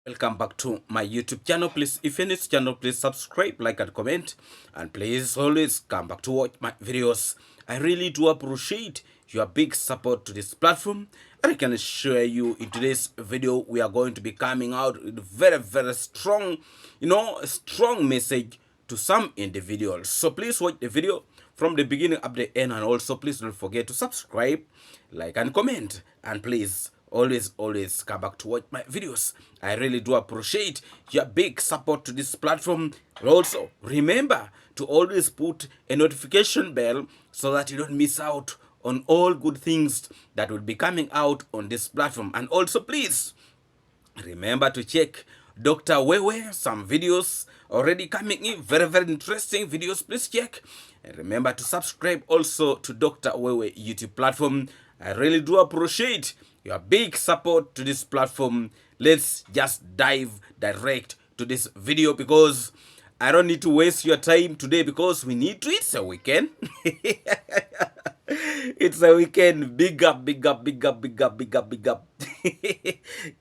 Welcome back to my YouTube channel. Please, if you're new to this channel, please subscribe, like, and comment. And please always come back to watch my videos. I really do appreciate your big support to this platform. And I can assure you in today's video, we are going to be coming out with a very strong, strong message to some individuals. So please watch the video from the beginning up to the end. And also, please don't forget to subscribe, like, and comment. And please, always come back to watch my videos. I really do appreciate your big support to this platform. Also, remember to always put a notification bell so that you don't miss out on all good things that will be coming out on this platform. And also, please remember to check Dr. Wewe, some videos already coming in, very interesting videos. Please check, and remember to subscribe also to Dr. Wewe YouTube platform. I really do appreciate your big support to this platform. Let's just dive direct to this video because I don't need to waste your time today because we need to. It's a weekend. It's a weekend. Big up.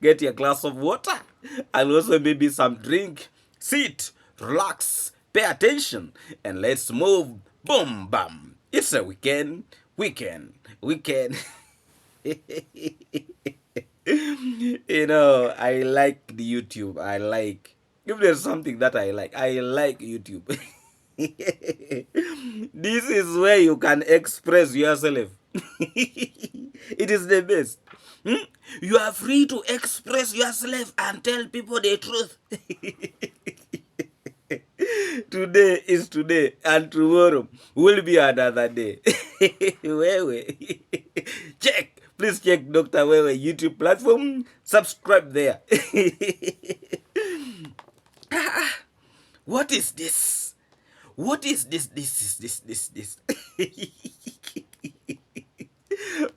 Get your glass of water and also maybe some drink. Sit, relax, pay attention, and let's move. Boom, bam. It's a weekend. I like the YouTube. If there's something that I like YouTube. This is where you can express yourself. It is the best. You are free to express yourself and tell people the truth. Today is today, and tomorrow will be another day. Wewe. Check. Please check Dr. Wewe YouTube platform. Subscribe there. What is this? What is this? This.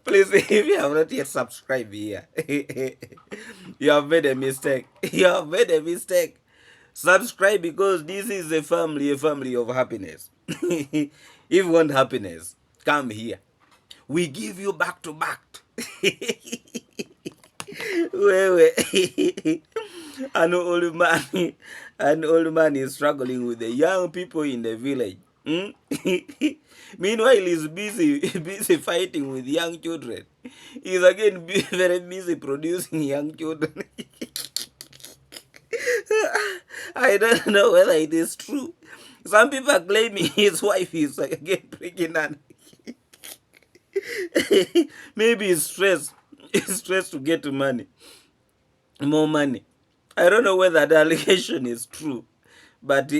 Please, if you have not yet subscribed here, you have made a mistake. Subscribe because this is a family of happiness. If you want happiness, come here. We give you back to back. An old man is struggling with the young people in the village. Meanwhile, he's busy fighting with young children. He's again very busy producing young children. I don't know whether it is true. Some people are claiming his wife is again pregnant. Maybe it's stress. It's stress to get money. More money. I don't know whether the allegation is true. But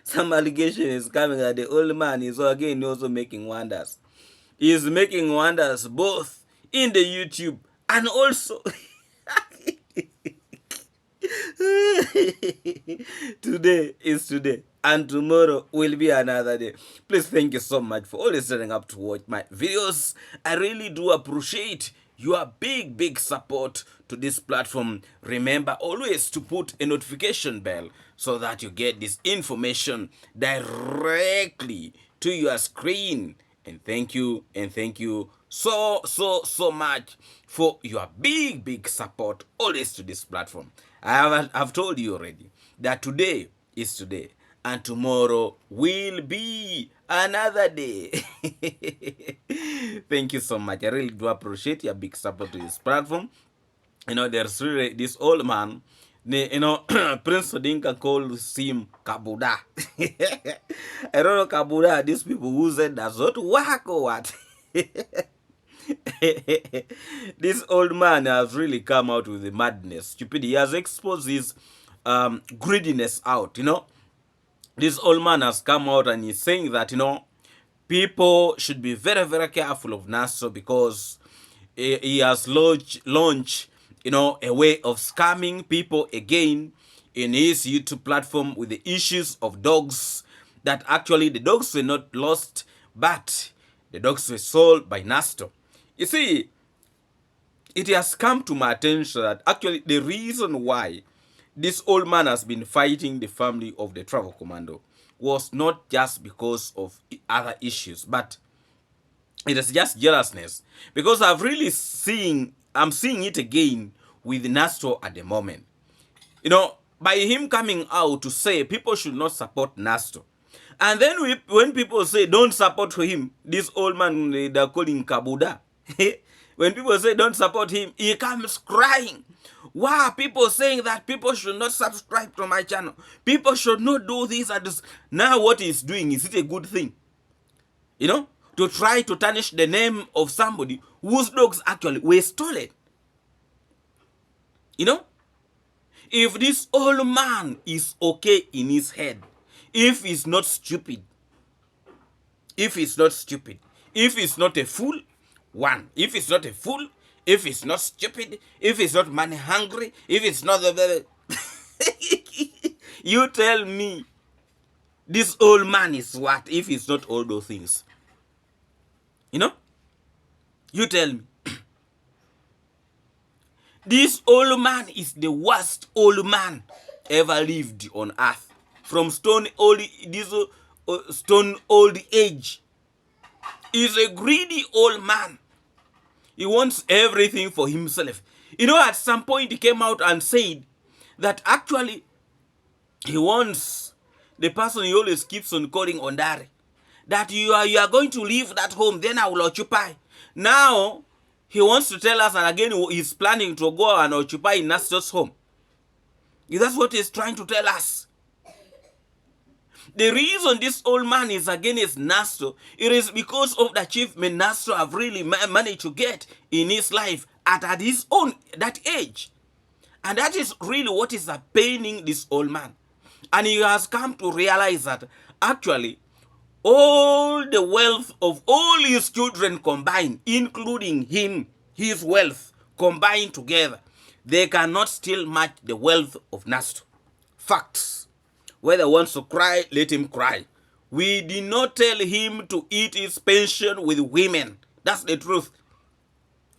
some allegation is coming that the old man is again also making wonders. He is making wonders both in the YouTube and also today is today and tomorrow will be another day. Please, thank you so much for always setting up to watch my videos. I really do appreciate your big support to this platform. Remember always to put a notification bell so that you get this information directly to your screen. And thank you so much for your big support always to this platform. I've told you already that today is today and tomorrow will be another day. Thank you so much. I really do appreciate your big support to this platform. There's really this old man, Prince Odinga calls him Kabuda. I don't know Kabuda, these people who said does not work or what. This old man has really come out with the madness, stupidity. He has exposed his greediness out, This old man has come out and he's saying that, people should be very careful of Naso because he has launched, a way of scamming people again in his YouTube platform with the issues of dogs, that actually the dogs were not lost, but the dogs were sold by Nasto. You see, it has come to my attention that actually the reason why this old man has been fighting the family of the travel commando was not just because of other issues, but it is just jealousness. Because I'm seeing it again with Nasto at the moment. You know, by him coming out to say people should not support Nasto. And then when people say don't support him, this old man, they're calling Kabuda. When people say don't support him, he comes crying. Why are people saying that people should not subscribe to my channel? People should not do this and this. Now what he's doing, is it a good thing? You know, to try to tarnish the name of somebody whose dogs actually were stolen. You know, if this old man is okay in his head, if he's not stupid, if he's not stupid, if he's not a fool, one, if he's not a fool, if he's not stupid, if he's not money hungry, if it's not the you tell me this old man is what if he's not all those things? You know? You tell me. This old man is the worst old man ever lived on earth. From stone old age. He's a greedy old man. He wants everything for himself. You know, at some point he came out and said that actually he wants the person he always keeps on calling Ondare, that you are going to leave that home, then I will occupy. Now he wants to tell us, and again he's planning to go and occupy Nasto's home. That's what he's trying to tell us. The reason this old man is against Nasto, it is because of the achievement Nasto have really managed to get in his life at his own that age. And that is really what is paining this old man. And he has come to realize that actually all the wealth of all his children combined, including him, his wealth combined together, they cannot still match the wealth of Nasto. Facts. Whether he wants to cry, let him cry. We did not tell him to eat his pension with women. That's the truth.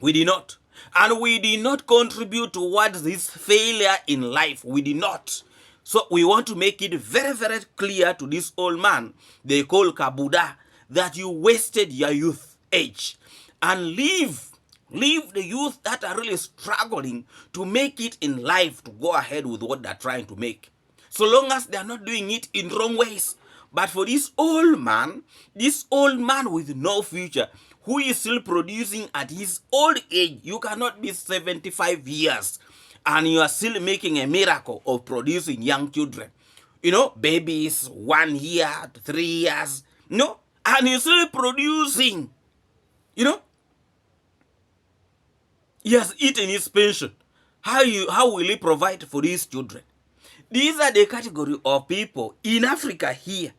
We did not. And we did not contribute towards his failure in life. We did not. So we want to make it very, very clear to this old man, they call Kabuda, that you wasted your youth age. And leave the youth that are really struggling to make it in life to go ahead with what they're trying to make. So long as they're not doing it in wrong ways. But for this old man with no future, who is still producing at his old age, you cannot be 75 years and you are still making a miracle of producing young children. You know, babies, 1 year, 3 years, no, and you're still producing, you know. He has eaten his pension. How will he provide for his children? These are the category of people in Africa here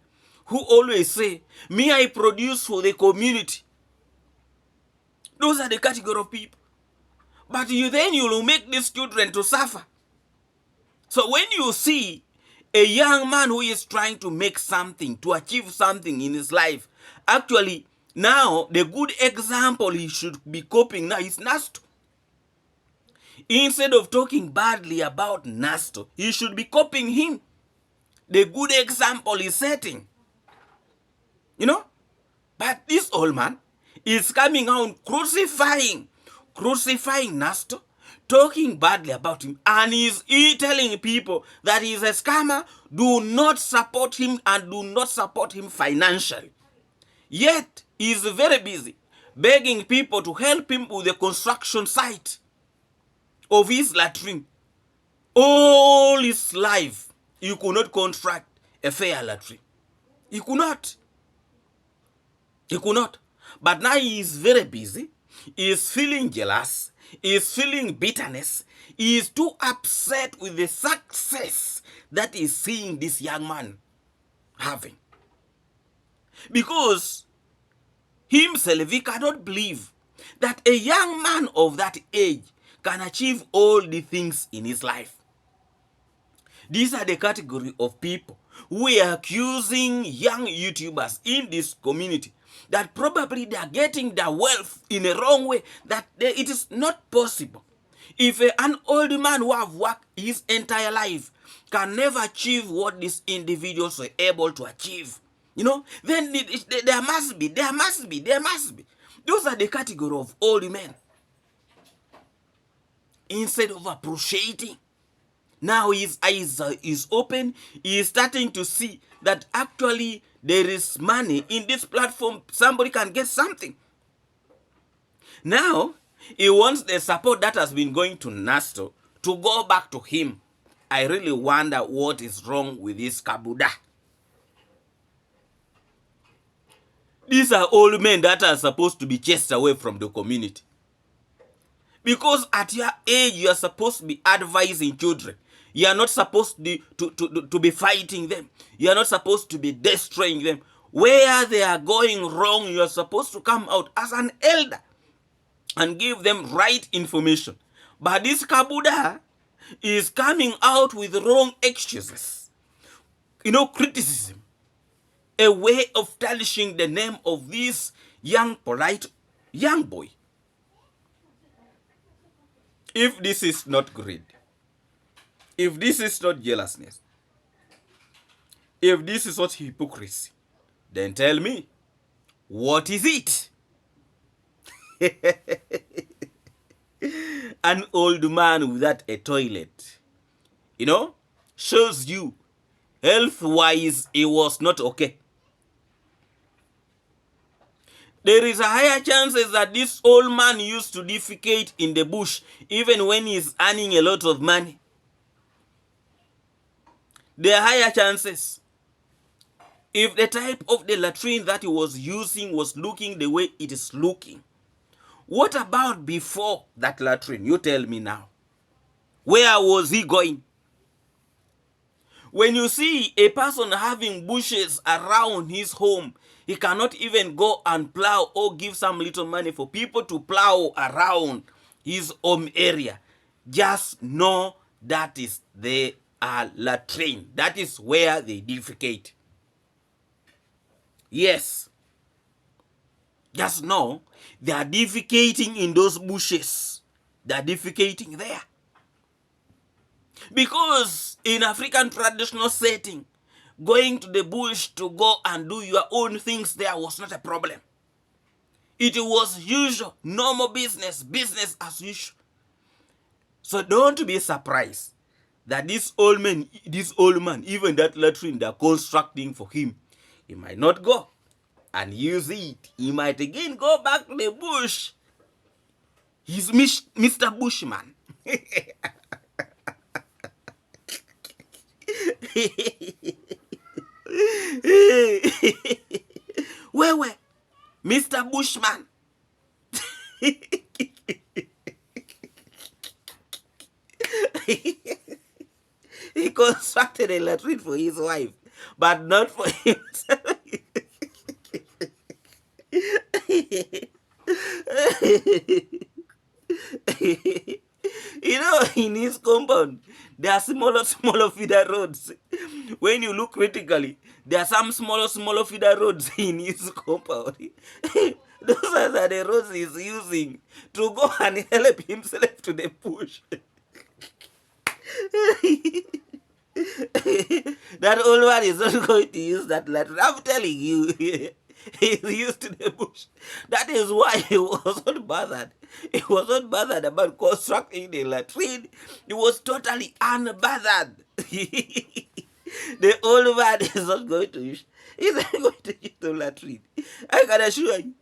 who always say, me, I produce for the community. Those are the category of people. But you will make these children to suffer. So when you see a young man who is trying to make something, to achieve something in his life, actually now the good example he should be copying now is Nasto. Instead of talking badly about Nasto, he should be copying him. The good example he's setting. You know? But this old man is coming out crucifying Nasto, talking badly about him, and he's telling people that he's a scammer, do not support him and do not support him financially. Yet, he's very busy begging people to help him with the construction site of his latrine. All his life, you could not construct a fair latrine. He could not. He could not. But now he is very busy. He is feeling jealous. He is feeling bitterness. He is too upset with the success that he is seeing this young man having. Because himself, he cannot believe that a young man of that age can achieve all the things in his life. These are the category of people who are accusing young YouTubers in this community that probably they are getting their wealth in a wrong way, that it is not possible. If an old man who have worked his entire life can never achieve what these individuals were able to achieve, you know, then there must be. Those are the category of old men. Instead of appreciating Now his eyes is open. He is starting to see that actually there is money in this platform. Somebody can get something. Now, he wants the support that has been going to Nasto to go back to him. I really wonder what is wrong with this Kabuda. These are old men that are supposed to be chased away from the community. Because at your age, you are supposed to be advising children. You are not supposed to be fighting them. You are not supposed to be destroying them. Where they are going wrong, you are supposed to come out as an elder and give them right information. But this Kabuda is coming out with wrong excuses. Criticism. A way of tarnishing the name of this young, polite young boy. If this is not greed, if this is not jealousness, if this is not hypocrisy, then tell me, what is it? An old man without a toilet, shows you health-wise he was not okay. There is a higher chances that this old man used to defecate in the bush even when he's earning a lot of money. There are higher chances. If the type of the latrine that he was using was looking the way it is looking, what about before that latrine? You tell me now. Where was he going? When you see a person having bushes around his home, he cannot even go and plow or give some little money for people to plow around his home area. Just know that is the latrine. That is where they defecate. Yes. Just know they are defecating in those bushes. They are defecating there. Because in African traditional setting, going to the bush to go and do your own things there was not a problem. It was usual, normal business as usual. So don't be surprised that this old man, even that latrine they're constructing for him, he might not go and use it. He might again go back to the bush. He's Mr. Bushman. Where Mr. Bushman? He constructed a latrine for his wife, but not for himself. In his compound, there are smaller feeder roads. When you look critically, there are some smaller feeder roads in his compound. Those are the roads he's using to go and help himself to the push. That old man is not going to use that latrine. I'm telling you, he's used to the bush. That is why he was not bothered. He was not bothered about constructing the latrine. He was totally unbothered. The old man is not going to use. He's not going to use the latrine. I can assure you,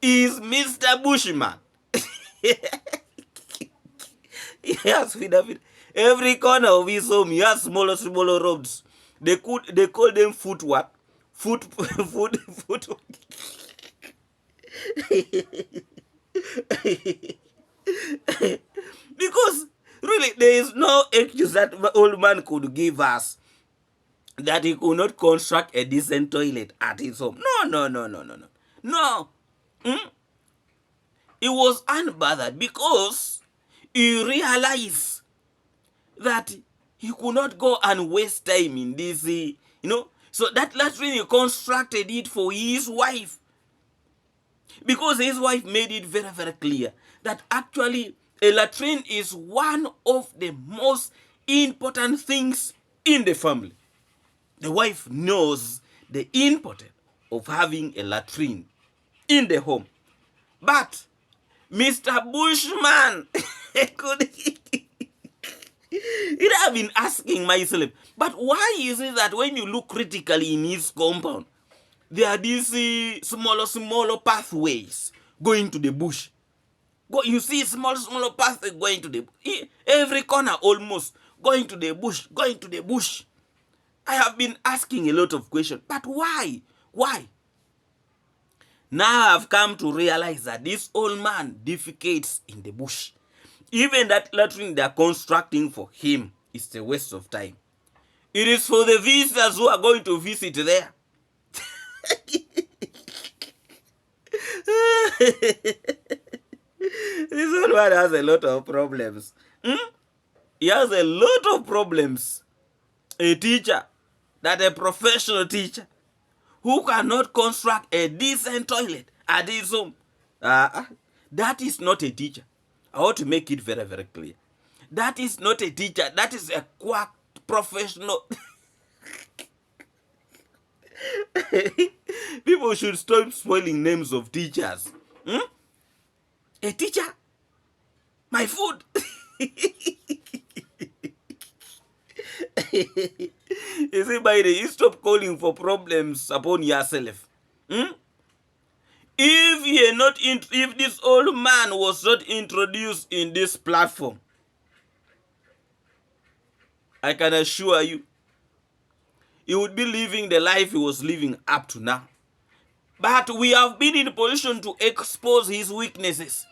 he's Mr. Bushman. He has every corner of his home. He has smaller roads. They call them foot what? Foot. Because really, there is no excuse that the old man could give us that he could not construct a decent toilet at his home. No. He was unbothered because he realized that he could not go and waste time in this, So that latrine, he constructed it for his wife. Because his wife made it very, very clear that actually a latrine is one of the most important things in the family. The wife knows the importance of having a latrine in the home. But Mr. Bushman It I've been asking myself, but why is it that when you look critically in his compound, there are these smaller pathways going to the bush? You see smaller pathways going to the every corner almost going to the bush, going to the bush. I have been asking a lot of questions, but why? Why? Now I've come to realize that this old man defecates in the bush. Even that latrine they are constructing for him is a waste of time. It is for the visitors who are going to visit there. This old man has a lot of problems. He has a lot of problems. A teacher, a professional teacher, who cannot construct a decent toilet at his home. That is not a teacher. I want to make it very, very clear. That is not a teacher. That is a quack professional. People should stop spoiling names of teachers. A teacher? My food? You see, by the you stop calling for problems upon yourself. If this old man was not introduced in this platform, I can assure you, he would be living the life he was living up to now. But we have been in a position to expose his weaknesses.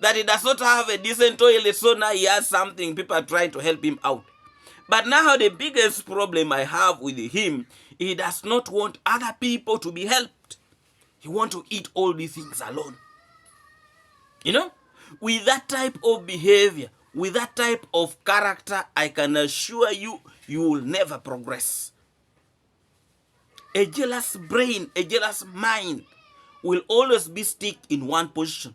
That he does not have a decent toilet, so now he has something. People are trying to help him out. But now the biggest problem I have with him, he does not want other people to be helped. He wants to eat all these things alone. You know, with that type of behavior, with that type of character, I can assure you, you will never progress. A jealous brain, a jealous mind will always be stuck in one position.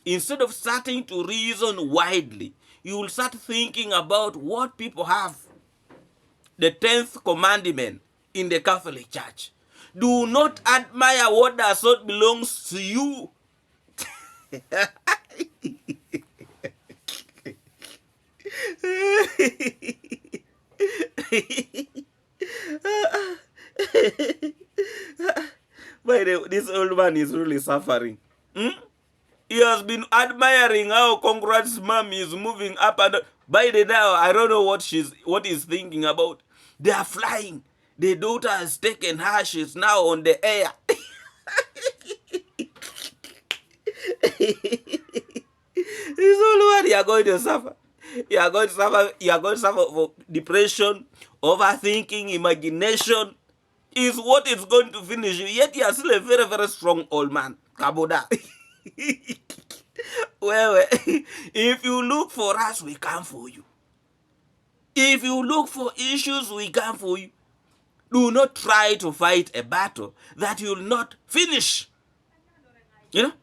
Instead of starting to reason widely, you will start thinking about what people have. The 10th commandment in the Catholic Church. Do not admire what does not belong to you. By the way, this old man is really suffering. He has been admiring how Conrad's mom is moving up and down. By the now, I don't know what he's thinking about. They are flying. The daughter has taken her. She's now on the air. This old man, you are going to suffer. You are going to suffer. You are going to suffer for depression, overthinking, imagination. Is what is going to finish you. Yet you are still a very, very strong old man. Kaboda. Well, if you look for us, we come for you. If you look for issues, we come for you. Do not try to fight a battle that you will not finish. You know?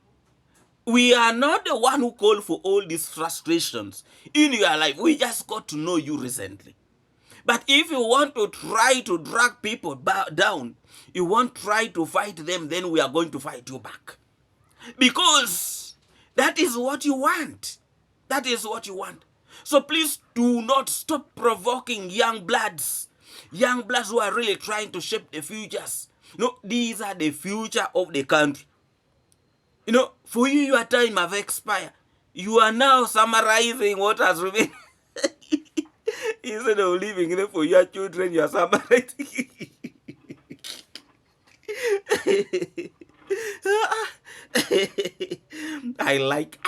We are not the one who called for all these frustrations in your life. We just got to know you recently. But if you want to try to drag people down, you won't try to fight them, then we are going to fight you back. Because that is what you want. That is what you want. So please do not stop provoking young bloods. Young bloods who are really trying to shape the futures. No, these are the future of the country. You know, for you, your time have expired. You are now summarizing what has remained. Instead of leaving it for your children, you are summarizing. I like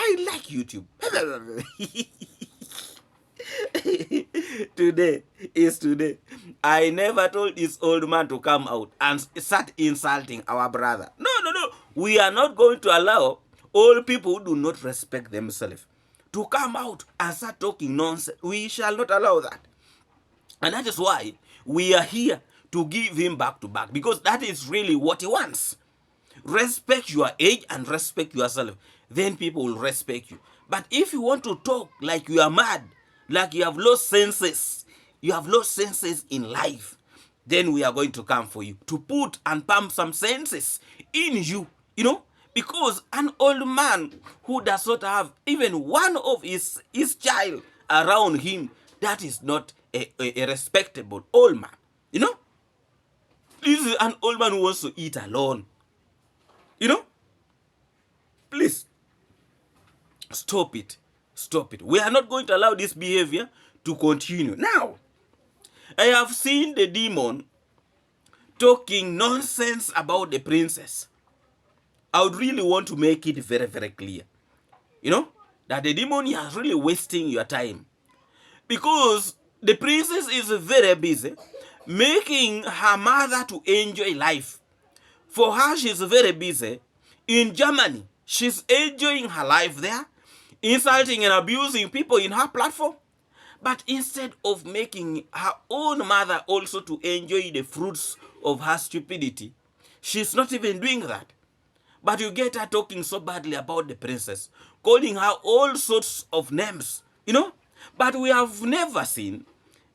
YouTube. Today is today. I never told this old man to come out and start insulting our brother. No. We are not going to allow all people who do not respect themselves to come out and start talking nonsense. We shall not allow that. And that is why we are here to give him back to back, because that is really what he wants. Respect your age and respect yourself. Then people will respect you. But if you want to talk like you are mad, like you have lost senses, you have lost senses in life, then we are going to come for you to put and pump some senses in you, you know, because an old man who does not have even one of his child around him That is not a respectable old man. You know, this is an old man who wants to eat alone. You know, please stop it. Stop it. We are not going to allow this behavior to continue. Now, I have seen the demon talking nonsense about the princess. I would really want to make it very, very clear, you know, that the demon is really wasting your time, because the princess is very busy making her mother to enjoy life. For her, she's very busy in Germany. She's enjoying her life there, insulting and abusing people in her platform. But instead of making her own mother also to enjoy the fruits of her stupidity, she's not even doing that. But you get her talking so badly about the princess, calling her all sorts of names, you know. But we have never seen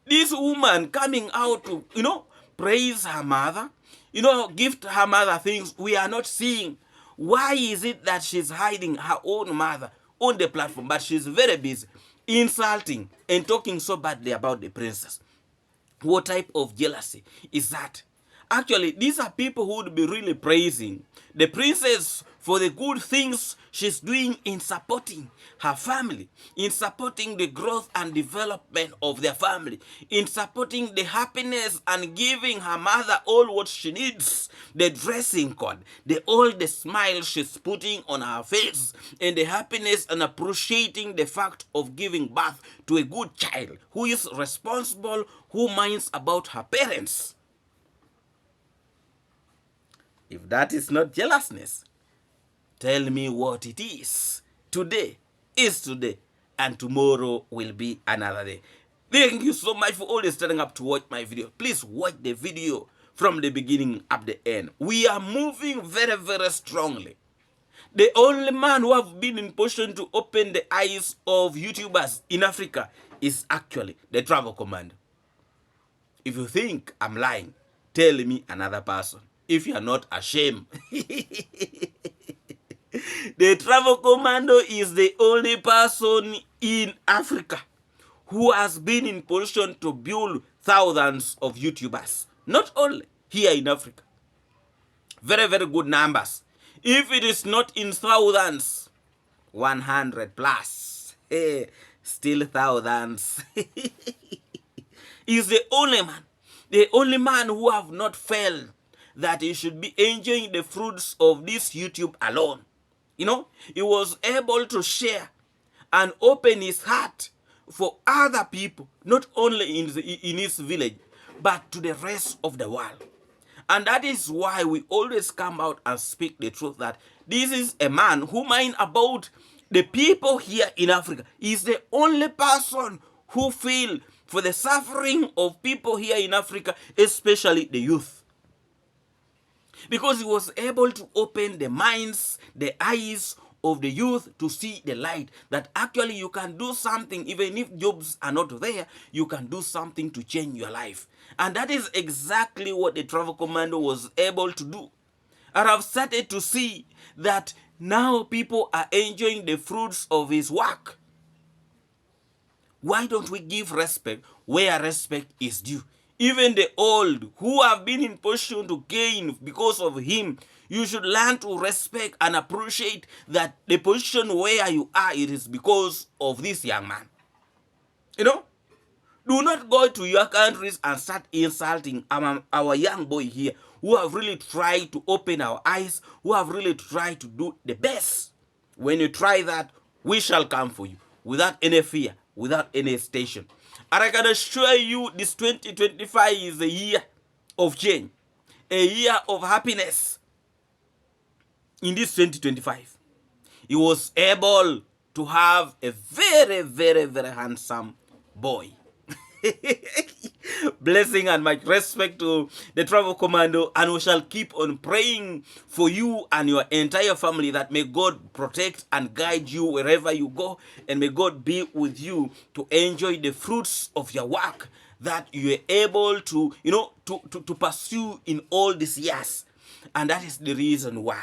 this woman coming out to, you know, praise her mother, you know, gift her mother things. We are not seeing. Why is it that she's hiding her own mother on the platform, but she's very busy insulting and talking so badly about the princess? What type of jealousy is that? Actually, these are people who would be really praising the princess for the good things she's doing in supporting her family, in supporting the growth and development of their family, in supporting the happiness and giving her mother all what she needs, the dressing code, all the smile she's putting on her face, and the happiness and appreciating the fact of giving birth to a good child who is responsible, who minds about her parents. If that is not jealousness, tell me what it is. Today is today, and tomorrow will be another day. Thank you so much for always turning up to watch my video. Please watch the video from the beginning up the end. We are moving very, very strongly. The only man who have been in position to open the eyes of YouTubers in Africa is actually the Travel Commando. If you think I'm lying, tell me another person, if you are not ashamed. The Travel Commando is the only person in Africa who has been in position to build thousands of YouTubers. Not only here in Africa. Very, very good numbers. If it is not in thousands, 100 plus. Still thousands. Is the only man who have not felt that he should be enjoying the fruits of this YouTube alone. You know, he was able to share and open his heart for other people, not only in his village, but to the rest of the world. And that is why we always come out and speak the truth, that this is a man who minds about the people here in Africa. He's the only person who feels for the suffering of people here in Africa, especially the youth. Because he was able to open the minds, the eyes of the youth to see the light, that actually you can do something. Even if jobs are not there, you can do something to change your life. And that is exactly what the Travel Commando was able to do. And I've started to see that now people are enjoying the fruits of his work. Why don't we give respect where respect is due? Even the old who have been in position to gain because of him, you should learn to respect and appreciate that the position where you are, it is because of this young man. You know, do not go to your countries and start insulting our young boy here, who have really tried to open our eyes, who have really tried to do the best. When you try that, we shall come for you without any fear, without any hesitation. And I can assure you, this 2025 is a year of change, a year of happiness. In this 2025, he was able to have a very, very, very handsome boy. Blessing and much respect to the Travel Commando, and we shall keep on praying for you and your entire family, that may God protect and guide you wherever you go, and may God be with you to enjoy the fruits of your work that you are able to, you know, to pursue in all these years. And that is the reason why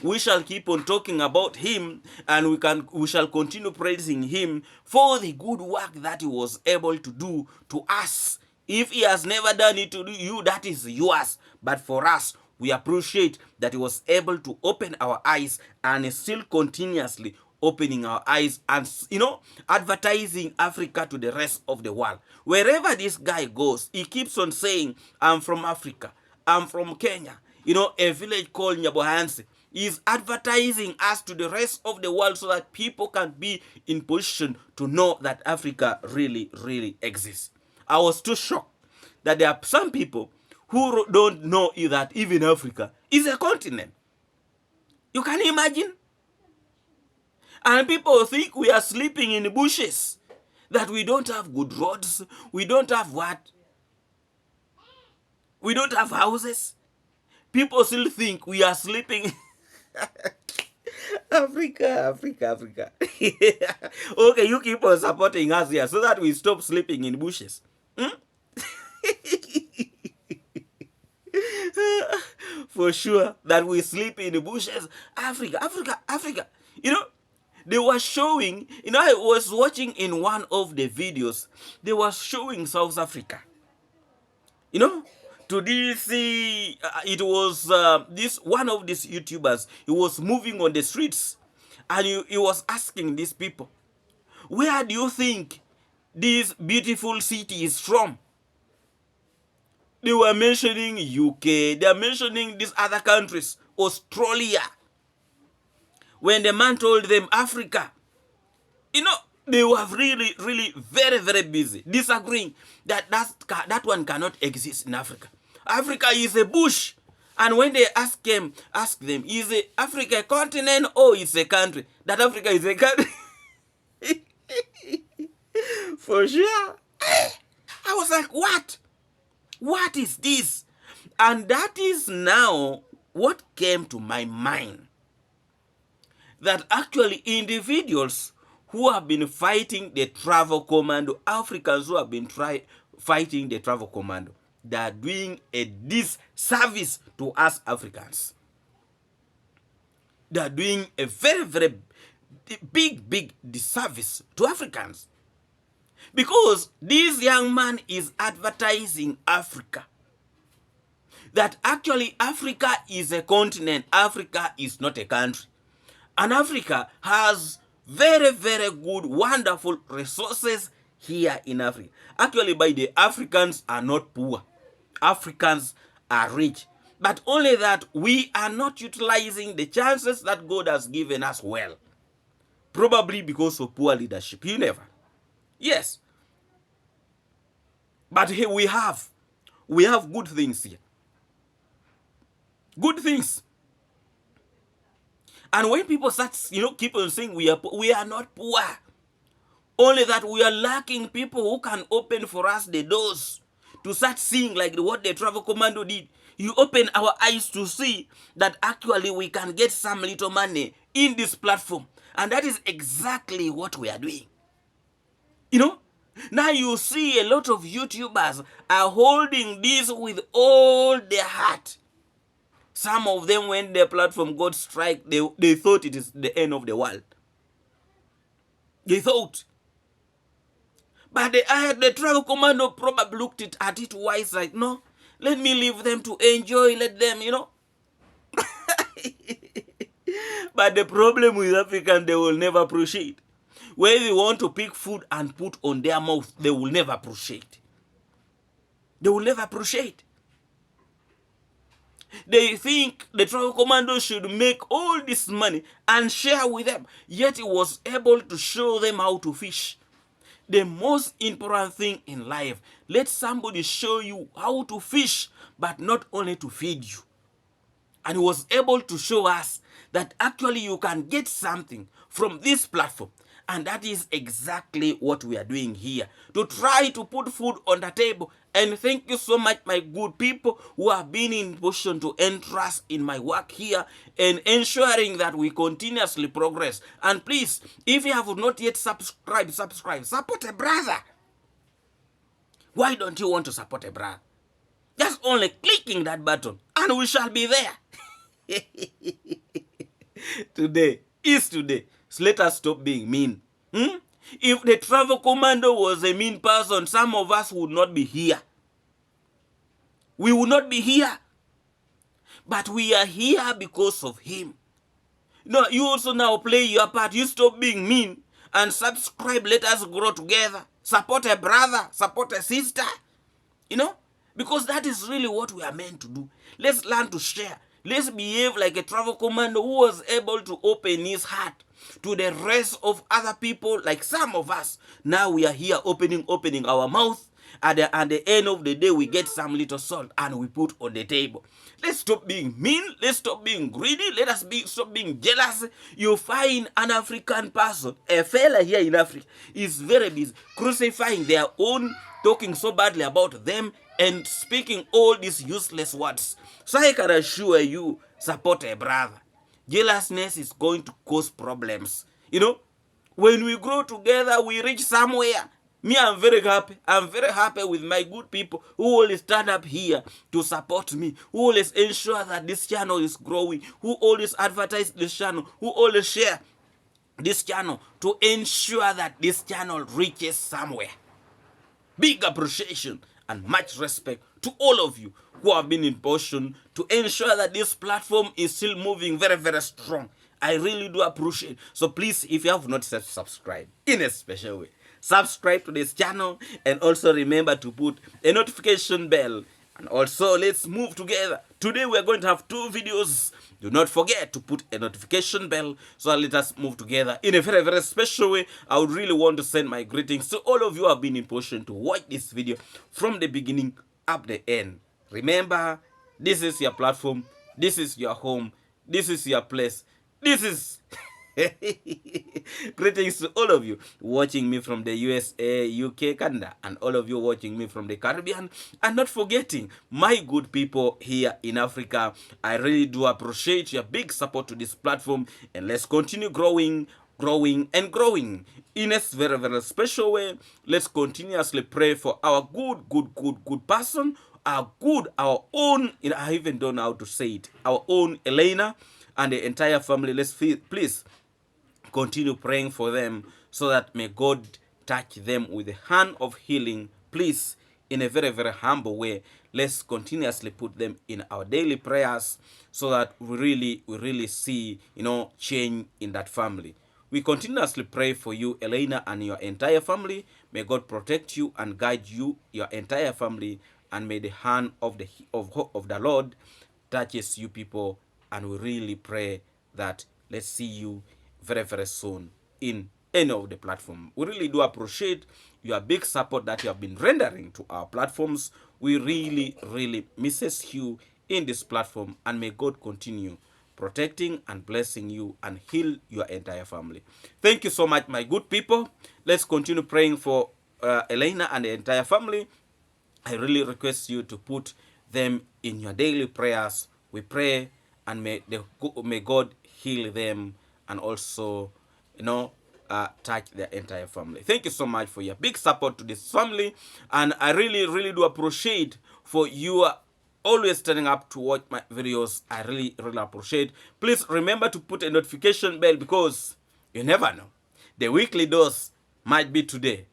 we shall keep on talking about him, and we shall continue praising him for the good work that he was able to do to us. If he has never done it to you, that is yours. But for us, we appreciate that he was able to open our eyes and is still continuously opening our eyes and, advertising Africa to the rest of the world. Wherever this guy goes, he keeps on saying, I'm from Africa, I'm from Kenya, a village called Nyabohansi. He's advertising us to the rest of the world so that people can be in position to know that Africa really, really exists. I was too shocked that there are some people who don't know that even Africa is a continent. You can imagine? And people think we are sleeping in the bushes, that we don't have good roads, we don't have what? We don't have houses. People still think we are sleeping. Africa. Okay, you keep on supporting us here so that we stop sleeping in bushes. For sure that we sleep in the bushes. Africa. They were showing, I was watching in one of the videos, they were showing South Africa. To this, it was this one of these YouTubers, he was moving on the streets, and he was asking these people, where do you think this beautiful city is from? They were mentioning UK, they are mentioning these other countries, Australia. When the man told them Africa, they were really, really very, very busy, disagreeing that one cannot exist in Africa. Africa is a bush. And when they ask them, is Africa a continent or is a country? That Africa is a country. For sure. I was like, what? What is this? And that is now what came to my mind. That actually individuals who have been fighting the travel commando, Africans who have been fighting the travel commando, they are doing a disservice to us Africans. They are doing a very, very big disservice to Africans. Because this young man is advertising Africa. That actually Africa is a continent. Africa is not a country. And Africa has very, very good, wonderful resources here in Africa. Actually, by the Africans are not poor. Africans are rich. But only that we are not utilizing the chances that God has given us well. Probably because of poor leadership. You never. Yes. But here we have good things here. Good things. And when people start, keep on saying we are not poor. Only that we are lacking people who can open for us the doors to start seeing like what the travel commando did. You open our eyes to see that actually we can get some little money in this platform. And that is exactly what we are doing. Now you see a lot of YouTubers are holding this with all their heart. Some of them, when their platform got strike, they thought it is the end of the world. They thought. But the travel commando probably looked at it wise, like, no, let me leave them to enjoy, let them, But the problem with Africans, they will never appreciate. When they want to pick food and put on their mouth, they will never appreciate. They will never appreciate. They think the travel commando should make all this money and share with them. Yet he was able to show them how to fish. The most important thing in life, let somebody show you how to fish, but not only to feed you. And he was able to show us that actually you can get something from this platform. And that is exactly what we are doing here, to try to put food on the table. And thank you so much, my good people who have been in position to entrust in my work here and ensuring that we continuously progress. And please, if you have not yet subscribed, support a brother. Why don't you want to support a brother? Just only clicking that button and we shall be there. Today is today. So let us stop being mean. If the travel commando was a mean person, some of us would not be here. We would not be here. But we are here because of him. No, you also now play your part. You stop being mean and subscribe. Let us grow together. Support a brother. Support a sister. Because that is really what we are meant to do. Let's learn to share. Let's behave like a travel commando who was able to open his heart to the rest of other people, like some of us. Now we are here opening our mouth. At the end of the day, we get some little salt and we put on the table. Let's stop being mean. Let's stop being greedy. Let us stop being jealous. You find an African person, a fella here in Africa, is very busy crucifying their own, talking so badly about them, and speaking all these useless words. So I can assure you, support a brother. Jealousness is going to cause problems. When we grow together, we reach somewhere. Me, I'm very happy. I'm very happy with my good people who always stand up here to support me, who always ensure that this channel is growing, who always advertise this channel, who always share this channel to ensure that this channel reaches somewhere. Big appreciation and much respect to all of you who have been in position to ensure that this platform is still moving very, very strong. I really do appreciate. So please, if you have not subscribed in a special way, subscribe to this channel, and also remember to put a notification bell. And also, let's move together. Today we are going to have 2 videos. Do not forget to put a notification bell, so let us move together in a very, very special way. I would really want to send my greetings to all of you who have been in position to watch this video from the beginning up the end. Remember, this is your platform, this is your home, this is your place, this is greetings to all of you watching me from the USA, UK, Canada, and all of you watching me from the Caribbean, and not forgetting my good people here in Africa. I really do appreciate your big support to this platform, and let's continue growing and growing in a very, very special way. Let's continuously pray for our good person, our own, I even don't know how to say it, our own Elena and the entire family. Let's please continue praying for them, so that may God touch them with the hand of healing. Please, in a very, very humble way, let's continuously put them in our daily prayers, so that we really see, change in that family. We continuously pray for you, Elena, and your entire family. May God protect you and guide you, your entire family, and may the hand of the Lord touches you people. And we really pray that let's see you very, very soon in any of the platform. We really do appreciate your big support that you have been rendering to our platforms. We really misses you in this platform, and may God continue protecting and blessing you and heal your entire family. Thank you so much, my good people. Let's continue praying for Elena and the entire family. I really request you to put them in your daily prayers. We pray, and may God heal them, and also, touch their entire family. Thank you so much for your big support to this family, and I really do appreciate for you always turning up to watch my videos. I really appreciate. Please remember to put a notification bell, because you never know, the weekly dose might be today.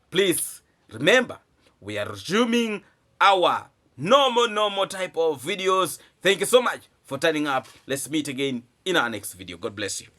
Please remember, we are resuming our normal type of videos. Thank you so much for turning up. Let's meet again in our next video. God bless you.